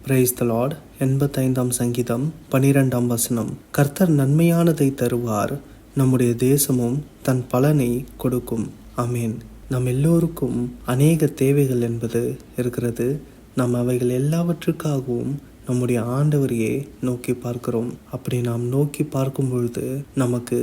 Praise the Lord. 85ஆம் சங்கீதம் 12ஆம் வசனம். கர்த்தர் நன்மையானதை தருவார், நம்முடைய தேசமும் தன் பலனை கொடுக்கும். ஆமேன். நம் எல்லோருக்கும் அநேக தேவைகள் என்பது இருக்கிறது. நாம் அவைகள் எல்லாவற்றுக்காகவும் நம்முடைய ஆண்டவரையே நோக்கி பார்க்கிறோம். அப்படி நாம் நோக்கி பார்க்கும் பொழுது நமக்கு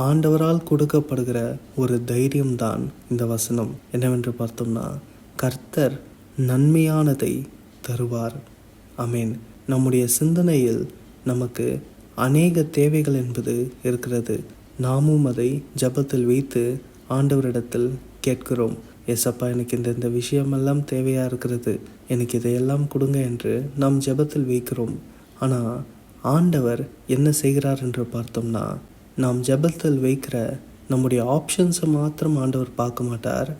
ஆண்டவரால் கொடுக்கப்படுகிற ஒரு தைரியம்தான் இந்த வசனம். என்னவென்று பார்த்தோம்னா, கர்த்தர் நன்மையானதை தருவார். ஆமேன். நம்முடைய சிந்தனையில் நமக்கு அநேக தேவைகள் என்பது இருக்கிறது. நாமும் அதை ஜெபத்தில் வைத்து ஆண்டவரிடத்தில் கேட்கிறோம். எஸ்அப்பா, எனக்கு இந்த விஷயமெல்லாம் தேவையாக இருக்கிறது, எனக்கு இதையெல்லாம் கொடுங்க என்று நாம் ஜெபத்தில் வைக்கிறோம். ஆனால் ஆண்டவர் என்ன செய்கிறார் என்று பார்த்தோம்னா, நாம் ஜெபத்தில் வைக்கிற நம்முடைய ஆப்ஷன்ஸை மாத்திரம் ஆண்டவர் பார்க்க மாட்டார்.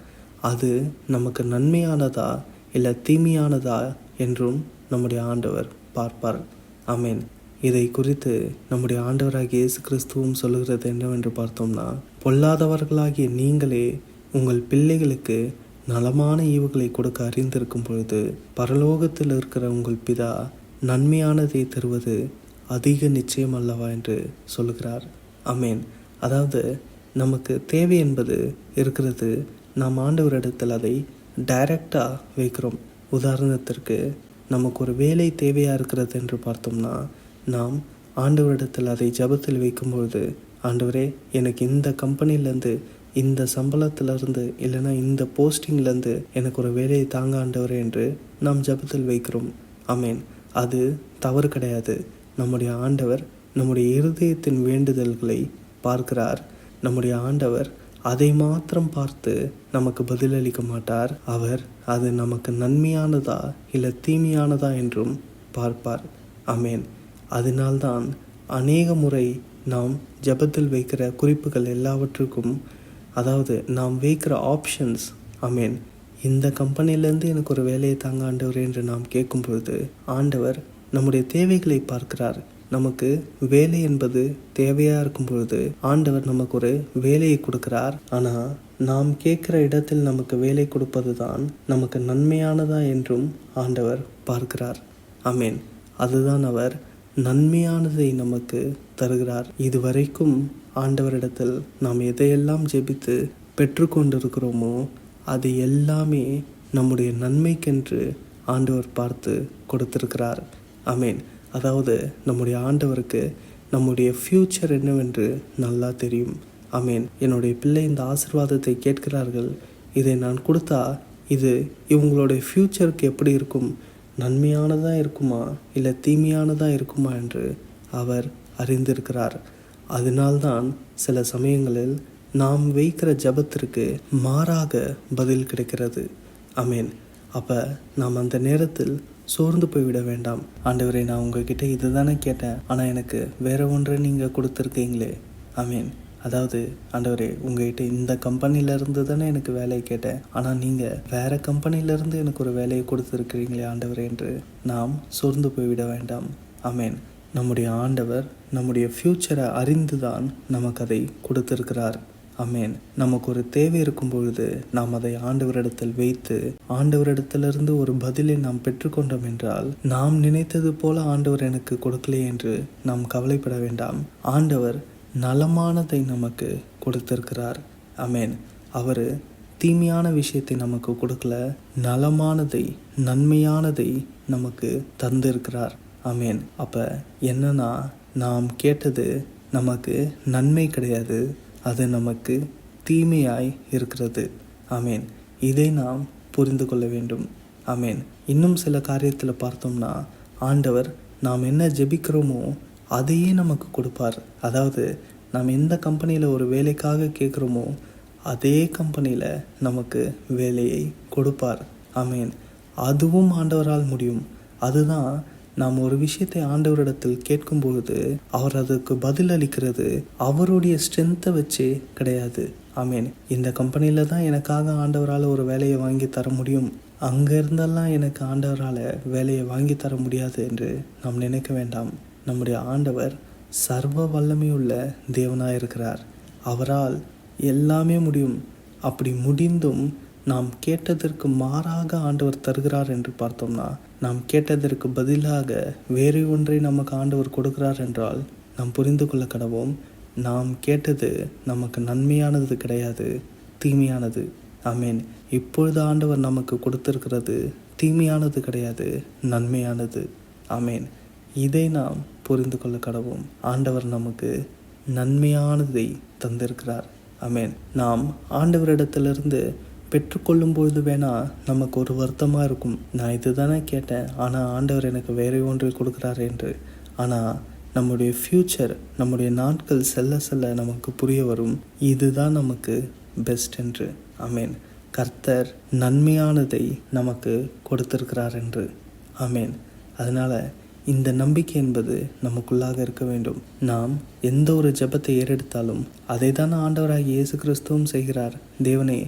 அது நமக்கு நன்மையானதா இல்லை தீமையானதா என்றும் நம்முடைய ஆண்டவர் பார்ப்பார். ஆமேன். இதை குறித்து நம்முடைய ஆண்டவராகிய இயேசு கிறிஸ்துவும் சொல்லுகிறது என்னவென்று பார்த்தோம்னா, பொல்லாதவர்களாகிய நீங்களே உங்கள் பிள்ளைகளுக்கு நலமான ஈவுகளை கொடுக்க அறிந்திருக்கும் பொழுது பரலோகத்தில் இருக்கிற உங்கள் பிதா நன்மையானதை தருவது அதிக நிச்சயம் அல்லவா என்று சொல்லுகிறார். ஆமேன். அதாவது நமக்கு தேவை என்பது இருக்கிறது. நாம் ஆண்டவரிடத்தில் அதை டைரக்டாக வைக்கிறோம். உதாரணத்திற்கு, நமக்கு ஒரு வேலை தேவையாக இருக்கிறது என்று பார்த்தோம்னா, நாம் ஆண்டவரிடத்தில் அதை ஜெபத்தில் வைக்கும்பொழுது, ஆண்டவரே, எனக்கு இந்த கம்பெனிலேருந்து, இந்த சம்பளத்திலிருந்து, இல்லைன்னா இந்த போஸ்டிங்லேருந்து எனக்கு ஒரு வேலையை தாங்க ஆண்டவரே என்று நாம் ஜெபத்தில் வைக்கிறோம். ஆமேன். அது தவறு கிடையாது. நம்முடைய ஆண்டவர் நம்முடைய இருதயத்தின் வேண்டுதல்களை பார்க்கிறார். நம்முடைய ஆண்டவர் அதை மாத்திரம் பார்த்து நமக்கு பதிலளிக்க மாட்டார். அவர் அது நமக்கு நன்மையானதா இல்லை தீமையானதா என்றும் பார்ப்பார். ஆமேன். அதனால்தான் அநேக முறை நாம் ஜெபத்தில் வைக்கிற குறிப்புகள் எல்லாவற்றுக்கும், அதாவது நாம் வைக்கிற ஆப்ஷன்ஸ், ஆமேன், இந்த கம்பெனிலேருந்து எனக்கு ஒரு வேலையை தாங்க ஆண்டவர் என்று நாம் கேட்கும் பொழுது ஆண்டவர் நம்முடைய தேவைகளை பார்க்கிறார். நமக்கு வேலை என்பது தேவையாக இருக்கும் பொழுது ஆண்டவர் நமக்கு ஒரு வேலையை கொடுக்கிறார். ஆனால் நாம் கேட்குற இடத்தில் நமக்கு வேலை கொடுப்பது தான் நமக்கு நன்மையானதா என்றும் ஆண்டவர் பார்க்கிறார். ஆமேன். அதுதான் அவர் நன்மையானதை நமக்கு தருகிறார். இதுவரைக்கும் ஆண்டவரிடத்தில் நாம் எதையெல்லாம் ஜெபித்து பெற்றுக்கொண்டிருக்கிறோமோ அது எல்லாமே நம்முடைய நன்மைக்கென்று ஆண்டவர் பார்த்து கொடுத்திருக்கிறார். ஆமேன். அதாவது நம்முடைய ஆண்டவருக்கு நம்முடைய ஃப்யூச்சர் என்னவென்று நல்லா தெரியும். ஆமேன். என்னுடைய பிள்ளை இந்த ஆசீர்வாதத்தை கேட்கிறார்கள், இதை நான் கொடுத்தா இது இவங்களுடைய ஃப்யூச்சருக்கு எப்படி இருக்கும், நன்மையானதாக இருக்குமா இல்லை தீமையானதாக இருக்குமா என்று அவர் அறிந்திருக்கிறார். அதனால்தான் சில சமயங்களில் நாம் வைக்கிற ஜெபத்திற்கு மாறாக பதில் கிடைக்கிறது. ஆமேன். அப்போ நாம் அந்த நேரத்தில் சோர்ந்து போய்விட வேண்டாம். ஆண்டவரே, நான் உங்ககிட்ட இது தானே கேட்டேன், ஆனால் எனக்கு வேற ஒன்றை நீங்கள் கொடுத்துருக்கீங்களே. ஆமேன். அதாவது, ஆண்டவரே, உங்ககிட்ட இந்த கம்பெனிலேருந்து தானே எனக்கு வேலையை கேட்டேன், ஆனால் நீங்கள் வேற கம்பெனிலேருந்து எனக்கு ஒரு வேலையை கொடுத்துருக்கிறீங்களே ஆண்டவரே என்று நாம் சோர்ந்து போய்விட வேண்டாம். ஆமேன். நம்முடைய ஆண்டவர் நம்முடைய ஃப்யூச்சரை அறிந்து தான் நமக்கு அதை கொடுத்திருக்கிறார். ஆமேன். நமக்கு ஒரு தேவை இருக்கும் பொழுது நாம் அதை ஆண்டவரிடத்தில் வைத்து ஆண்டவரிடத்திலிருந்து ஒரு பதிலை நாம் பெற்றுக்கொண்டோம் என்றால், நாம் நினைத்தது போல ஆண்டவர் எனக்கு கொடுக்கலையே என்று நாம் கவலைப்பட வேண்டாம். ஆண்டவர் நலமானதை நமக்கு கொடுத்திருக்கிறார். ஆமேன். அவர் தீமையான விஷயத்தை நமக்கு கொடுக்கல, நலமானதை நன்மையானதை நமக்கு தந்திருக்கிறார். ஆமேன். அப்போ என்னன்னா, நாம் கேட்டது நமக்கு நன்மை கிடையாது, அது நமக்கு தீமையாய் இருக்கிறது. ஆமேன். இதை நாம் புரிந்து கொள்ள வேண்டும். ஆமேன். இன்னும் சில காரியத்தில் பார்த்தோம்னா, ஆண்டவர் நாம் என்ன ஜெபிக்கிறோமோ அதையே நமக்கு கொடுப்பார். அதாவது, நாம் எந்த கம்பெனியில் ஒரு வேலைக்காக கேட்குறோமோ அதே கம்பெனியில் நமக்கு வேலையை கொடுப்பார். ஆமேன். அதுவும் ஆண்டவரால் முடியும். அதுதான், நாம் ஒரு விஷயத்தை ஆண்டவரிடத்தில் கேட்கும் பொழுது அவர் அதுக்கு பதில் அளிக்கிறது அவருடைய ஸ்ட்ரென்த்தை வச்சு கிடையாது. ஆமேன். இந்த கம்பெனியில் தான் எனக்காக ஆண்டவரால் ஒரு வேலையை வாங்கி தர முடியும், அங்கே இருந்தெல்லாம் எனக்கு ஆண்டவரால் வேலையை வாங்கி தர முடியாது என்று நாம் நினைக்க வேண்டாம். நம்முடைய ஆண்டவர் சர்வ வல்லமையுள்ள தேவனாக இருக்கிறார். அவரால் எல்லாமே முடியும். அப்படி முடிந்தும் நாம் கேட்டதற்கு மாறாக ஆண்டவர் தருகிறார் என்று பார்த்தோம்னா, நாம் கேட்டதற்கு பதிலாக வேறு ஒன்றை நமக்கு ஆண்டவர் கொடுக்கிறார் என்றால் நாம் புரிந்து கொள்ள கடவோம், நாம் கேட்டது நமக்கு நன்மையானது கிடையாது, தீமையானது. ஆமேன். இப்பொழுது ஆண்டவர் நமக்கு கொடுத்திருக்கிறது தீமையானது கிடையாது, நன்மையானது. ஆமேன். இதை நாம் புரிந்து கொள்ள கடவோம். ஆண்டவர் நமக்கு நன்மையானதை தந்திருக்கிறார். ஆமேன். நாம் ஆண்டவரிடத்திலிருந்து பெற்றுக்கொள்ளும் பொழுது வேணா நமக்கு ஒரு வருத்தமாக இருக்கும், நான் இது தானே கேட்டேன், ஆனால் ஆண்டவர் எனக்கு வேறு ஒன்றை கொடுக்குறாரு என்று. ஆனால் நம்முடைய ஃப்யூச்சர், நம்முடைய நாட்கள் செல்ல செல்ல நமக்கு புரிய வரும், இதுதான் நமக்கு பெஸ்ட் என்று. ஆமேன். கர்த்தர் நன்மையானதை நமக்கு கொடுத்திருக்கிறார் என்று. ஆமேன். அதனால் இந்த நம்பிக்கை என்பது நமக்குள்ளாக இருக்க வேண்டும். நாம் எந்த ஒரு ஜெபத்தை ஏறெடுத்தாலும் அதை தான் ஆண்டவராகிய இயேசு கிறிஸ்துவும் செய்கிறார். தேவனே,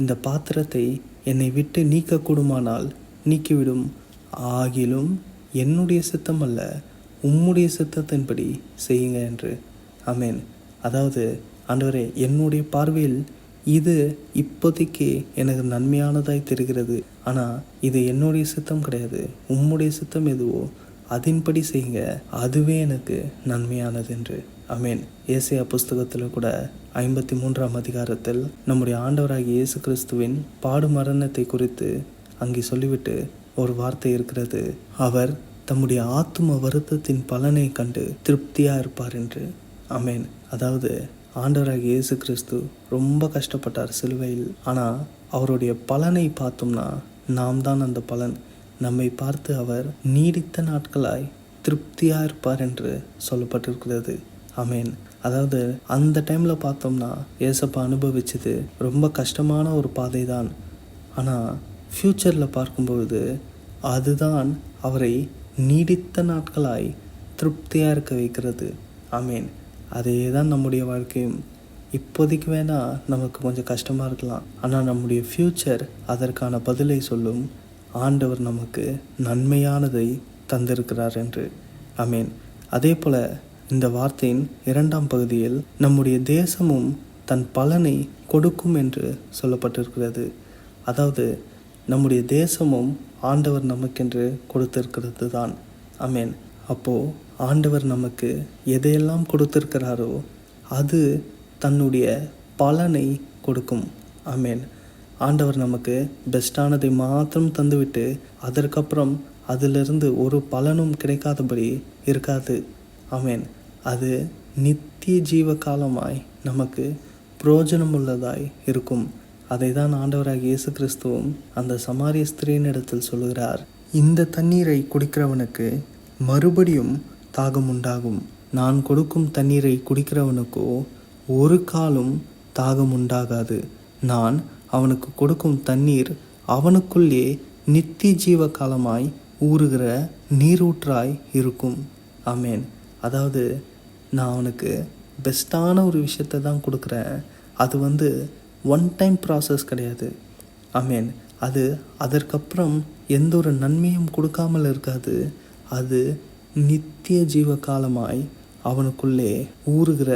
இந்த பாத்திரத்தை என்னை விட்டு நீக்கக்கூடுமானால் நீக்கிவிடும், ஆகிலும் என்னுடைய சித்தம் அல்ல, உம்முடைய சித்தத்தின்படி செய்யுங்க என்று. ஆமேன். அதாவது, ஆண்டவரே, என்னுடைய பார்வையில் இது இப்போதைக்கு எனக்கு நன்மையானதாய் தெரிகிறது, ஆனால் இது என்னுடைய சித்தம் கிடையாது, உம்முடைய சித்தம் எதுவோ அதன்படி செய்யுங்க, அதுவே எனக்கு நன்மையானது என்று. ஆமேன். ஏசாயா புஸ்தகத்தில் கூட 53ஆம் அதிகாரத்தில் நம்முடைய ஆண்டவராகிய இயேசு கிறிஸ்துவின் பாடு மரணத்தை குறித்து அங்கே சொல்லிவிட்டு ஒரு வார்த்தை இருக்கிறது, அவர் தம்முடைய ஆத்தும வருத்தத்தின் பலனை கண்டு திருப்தியாக இருப்பார் என்று. ஆமேன். அதாவது, ஆண்டவராகிய இயேசு கிறிஸ்து ரொம்ப கஷ்டப்பட்டார் சிலுவையில், ஆனால் அவருடைய பலனை பார்த்தோம்னா நாம் தான் அந்த பலன். நம்மை பார்த்து அவர் நீடித்த நாட்களாய் திருப்தியாக இருப்பார் என்று சொல்லப்பட்டிருக்கிறது. ஆமேன். அதாவது, அந்த டைமில் பார்த்தோம்னா ஏசப்பா அனுபவிச்சது ரொம்ப கஷ்டமான ஒரு பாதை தான், ஆனால் ஃப்யூச்சரில் பார்க்கும்பொழுது அதுதான் அவரை நீடித்த நாட்களாய் திருப்தியாக இருக்க வைக்கிறது. ஆமேன். அதே தான் நம்முடைய வாழ்க்கையும். இப்போதைக்கு வேணால் நமக்கு கொஞ்சம் கஷ்டமாக இருக்கலாம், ஆனால் நம்முடைய ஃப்யூச்சர் அதற்கான பதிலை சொல்லும். ஆண்டவர் நமக்கு நன்மையானதை தந்திருக்கிறார் என்று. ஆமேன். அதே போல் இந்த வார்த்தையின் 2ஆம் பகுதியில் நம்முடைய தேசமும் தன் பலனை கொடுக்கும் என்று சொல்லப்பட்டிருக்கிறது. அதாவது, நம்முடைய தேசமும் ஆண்டவர் நமக்கென்று கொடுத்திருக்கிறது தான். ஆமேன். அப்போது ஆண்டவர் நமக்கு எதையெல்லாம் கொடுத்திருக்கிறாரோ அது தன்னுடைய பலனை கொடுக்கும். ஆமேன். ஆண்டவர் நமக்கு பெஸ்ட்டானதை மாத்திரம் தந்துவிட்டு அதற்கப்புறம் அதிலிருந்து ஒரு பலனும் கிடைக்காதபடி இருக்காது. ஆமேன். அது நித்திய ஜீவ காலமாய் நமக்கு பிரயோஜனம் உள்ளதாய் இருக்கும். அதை தான் ஆண்டவராகிய இயேசு கிறிஸ்துவும் அந்த சமாரிய ஸ்திரீயின் இடத்தில் சொல்லுகிறார், இந்த தண்ணீரை குடிக்கிறவனுக்கு மறுபடியும் தாகம் உண்டாகும், நான் கொடுக்கும் தண்ணீரை குடிக்கிறவனுக்கோ ஒரு காலும் தாகம் உண்டாகாது, நான் அவனுக்கு கொடுக்கும் தண்ணீர் அவனுக்குள்ளே நித்திய ஜீவ காலமாய் ஊறுகிற நீரூற்றாய் இருக்கும். ஆமேன். அதாவது, நான் அவனுக்கு பெஸ்ட்டான ஒரு விஷயத்தை தான் கொடுக்குறேன், அது ஒன் டைம் ப்ராசஸ் கிடையாது. ஆமேன். அது அதற்கப்புறம் எந்த ஒரு நன்மையும் கொடுக்காமல் இருக்காது, அது நித்திய ஜீவ காலமாய் அவனுக்குள்ளே ஊறுகிற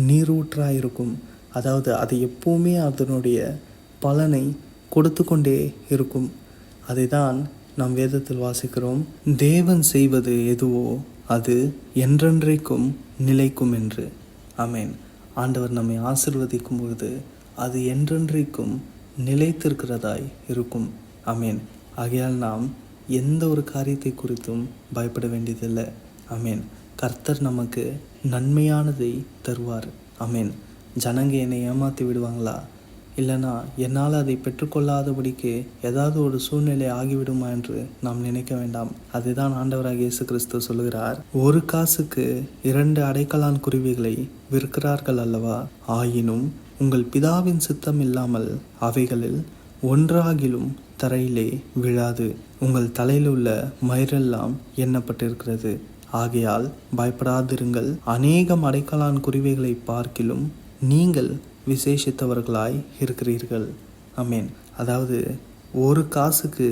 நீரூற்றாய் இருக்கும். அதாவது, அது எப்பவுமே அதனுடைய பலனை கொடுத்து கொண்டே இருக்கும். அதை தான் நாம் வேதத்தில் வாசிக்கிறோம், தேவன் செய்வது எதுவோ அது என்றென்றைக்கும் நிலைக்கும் என்று. ஆமேன். ஆண்டவர் நம்மை ஆசீர்வதிக்கும் பொழுது அது என்றென்றைக்கும் நிலைத்திருக்கிறதாய் இருக்கும். ஆமேன். ஆகையால் நாம் எந்த ஒரு காரியத்தை குறித்தும் பயப்பட வேண்டியதில்லை. ஆமேன். கர்த்தர் நமக்கு நன்மையானதை தருவார். ஆமேன். ஜனங்க என்னை ஏமாற்றி விடுவாங்களா, இல்லைனா என்னால் அதை பெற்றுக்கொள்ளாதபடிக்கு ஏதாவது ஒரு சூழ்நிலை ஆகிவிடுமா என்று நாம் நினைக்க வேண்டாம். அதுதான் ஆண்டவராகிய இயேசு கிறிஸ்து சொல்லுகிறார், ஒரு காசுக்கு 2 அடைக்கலான் குருவிகளை விற்கிறார்கள் அல்லவா, ஆயினும் உங்கள் பிதாவின் சித்தம் இல்லாமல் அவைகளில் ஒன்றாகிலும் தரையிலே விழாது, உங்கள் தலையில் உள்ள மயிரெல்லாம் எண்ணப்பட்டிருக்கிறது, ஆகையால் பயப்படாதிருங்கள், அநேகம் அடைக்கலான் குருவிகளை பார்க்கிலும் நீங்கள் விசேஷித்தவர்களாய் இருக்கிறீர்கள். ஆமேன். அதாவது, ஒரு காசுக்கு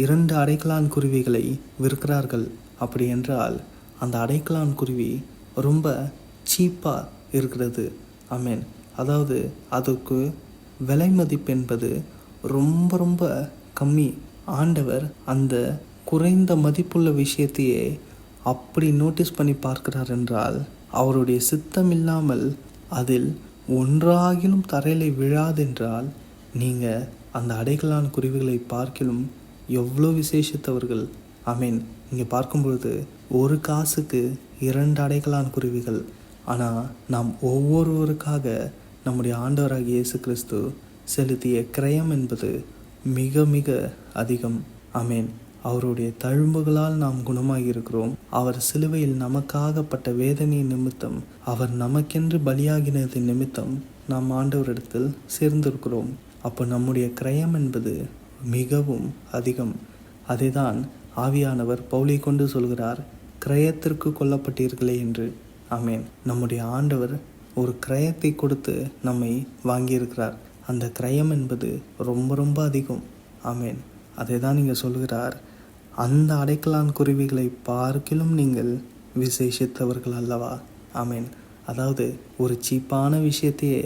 2 அடைக்கலான் குருவிகளை விற்கிறார்கள். அப்படி என்றால் அந்த அடைக்கலான் குருவி ரொம்ப சீப்பாக இருக்கிறது. ஆமேன். அதாவது, அதுக்கு விலை மதிப்பு என்பது ரொம்ப ரொம்ப கம்மி. ஆண்டவர் அந்த குறைந்த மதிப்புள்ள விஷயத்தையே அப்படி நோட்டீஸ் பண்ணி பார்க்கிறார் என்றால், அவருடைய சித்தம் இல்லாமல் அதில் ஒன்றாகிலும் தரையில விழாதென்றால், நீங்கள் அந்த அடைகளான குருவிகளை பார்க்கிலும் எவ்வளோ விசேஷித்தவர்கள். ஆமீன். இங்கே பார்க்கும்பொழுது ஒரு காசுக்கு 2 அடைகளான குருவிகள். ஆனால் நாம் ஒவ்வொருவருக்காக நம்முடைய ஆண்டவராகிய இயேசு கிறிஸ்து செலுத்திய கிரயம் என்பது மிக மிக அதிகம். ஆமேன். அவருடைய தழும்புகளால் நாம் குணமாகி இருக்கிறோம். அவர் சிலுவையில் நமக்காகப்பட்ட வேதனையின் நிமித்தம், அவர் நமக்கென்று பலியாகினது நிமித்தம் நாம் ஆண்டவரிடத்தில் சேர்ந்திருக்கிறோம். அப்போ நம்முடைய கிரயம் என்பது மிகவும் அதிகம். அதைதான் ஆவியானவர் பவுலை கொண்டு சொல்கிறார், கிரயத்திற்கு கொல்லப்பட்டீர்களே என்று. ஆமேன். நம்முடைய ஆண்டவர் ஒரு கிரயத்தை கொடுத்து நம்மை வாங்கியிருக்கிறார். அந்த கிரயம் என்பது ரொம்ப ரொம்ப அதிகம். ஆமேன். அதை தான் நீங்கள் சொல்கிறார், அந்த அடைக்கலான் குருவிகளை பார்க்கிலும் நீங்கள் விசேஷித்தவர்கள் அல்லவா. ஆமேன். அதாவது ஒரு சீப்பான விஷயத்தையே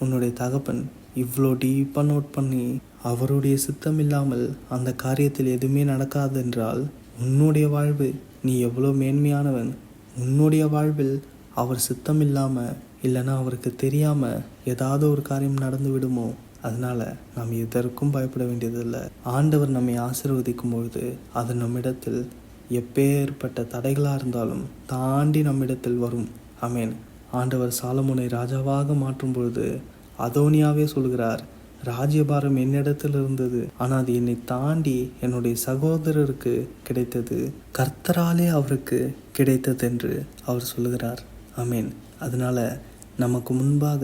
உன்னுடைய தகப்பன் இவ்வளோ டீப்பாக நோட் பண்ணி, அவருடைய சித்தம் இல்லாமல் அந்த காரியத்தில் எதுவுமே நடக்காது என்றால், உன்னுடைய வாழ்வு நீ எவ்வளோ மேன்மையானவன். உன்னுடைய வாழ்வில் அவர் சித்தம் இல்லாமல், இல்லைன்னா அவருக்கு தெரியாமல் ஏதாவது ஒரு காரியம் நடந்து விடுமோ. அதனால் நாம் எதற்கும் பயப்பட வேண்டியதில்லை. ஆண்டவர் நம்மை ஆசீர்வதிக்கும் பொழுது அது நம்மிடத்தில் எப்பேற்பட்ட தடைகளாக இருந்தாலும் தாண்டி நம்மிடத்தில் வரும். ஆமேன். ஆண்டவர் சாலமோனை ராஜாவாக மாற்றும் பொழுது அதோனியாவே சொல்கிறார், ராஜ்யபாரம் என்னிடத்தில் இருந்தது, ஆனால் அது என்னை தாண்டி என்னுடைய சகோதரருக்கு கிடைத்தது, கர்த்தராலே அவருக்கு கிடைத்தது என்று அவர் சொல்லுகிறார். ஆமேன். அதனால் நமக்கு முன்பாக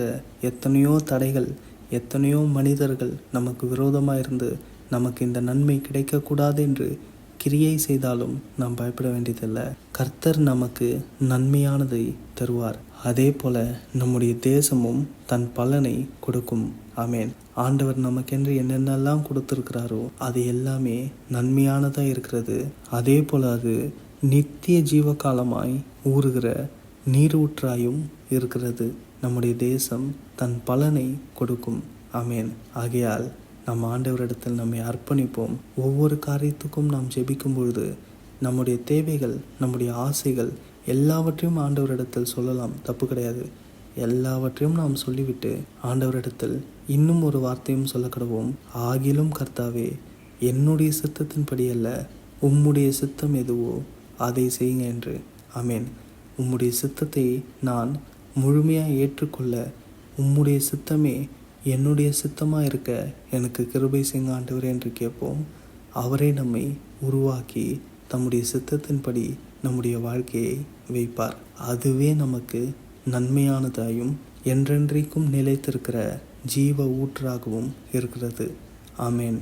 எத்தனையோ தடைகள், எத்தனையோ மனிதர்கள் நமக்கு விரோதமாக இருந்து நமக்கு இந்த நன்மை கிடைக்கக்கூடாது என்று கிரியை செய்தாலும் நாம் பயப்பட வேண்டியதில்லை. கர்த்தர் நமக்கு நன்மையானதை தருவார். அதே போல நம்முடைய தேசமும் தன் பலனை கொடுக்கும். ஆமேன். ஆண்டவர் நமக்கென்று என்னென்னலாம் கொடுத்திருக்கிறாரோ அது எல்லாமே நன்மையானதாக இருக்கிறது. அதே போல அது நித்திய ஜீவகாலமாய் ஊறுகிற நீரூற்றாயும் இருக்கிறது. நம்முடைய தேசம் தன் பலனை கொடுக்கும். ஆமேன். ஆகையால் நம் ஆண்டவரிடத்தில் நம்மை அர்ப்பணிப்போம். ஒவ்வொரு காரியத்துக்கும் நாம் ஜெபிக்கும் பொழுது நம்முடைய தேவைகள், நம்முடைய ஆசைகள் எல்லாவற்றையும் ஆண்டவரிடத்தில் சொல்லலாம், தப்பு கிடையாது. எல்லாவற்றையும் நாம் சொல்லிவிட்டு ஆண்டவரிடத்தில் இன்னும் ஒரு வார்த்தையும் சொல்ல கடவோம். ஆகிலும் கர்த்தாவே, என்னுடைய சித்தத்தின்படி அல்ல, உம்முடைய சித்தம் எதுவோ அதை செய்யுங்க என்று. ஆமேன். உம்முடைய சித்தத்தை நான் முழுமையாக ஏற்றுக்கொள்ள, உம்முடைய சித்தமே என்னுடைய சித்தமாக இருக்க எனக்கு கிருபை செய்யுங்க ஆண்டவரே என்று கேட்போம். அவரே நம்மை உருவாக்கி தம்முடைய சித்தத்தின்படி நம்முடைய வாழ்க்கையை வைப்பார். அதுவே நமக்கு நன்மையானதாயும் என்றென்றைக்கும் நிலைத்திருக்கிற ஜீவ ஊற்றாகவும் இருக்கிறது. ஆமேன்.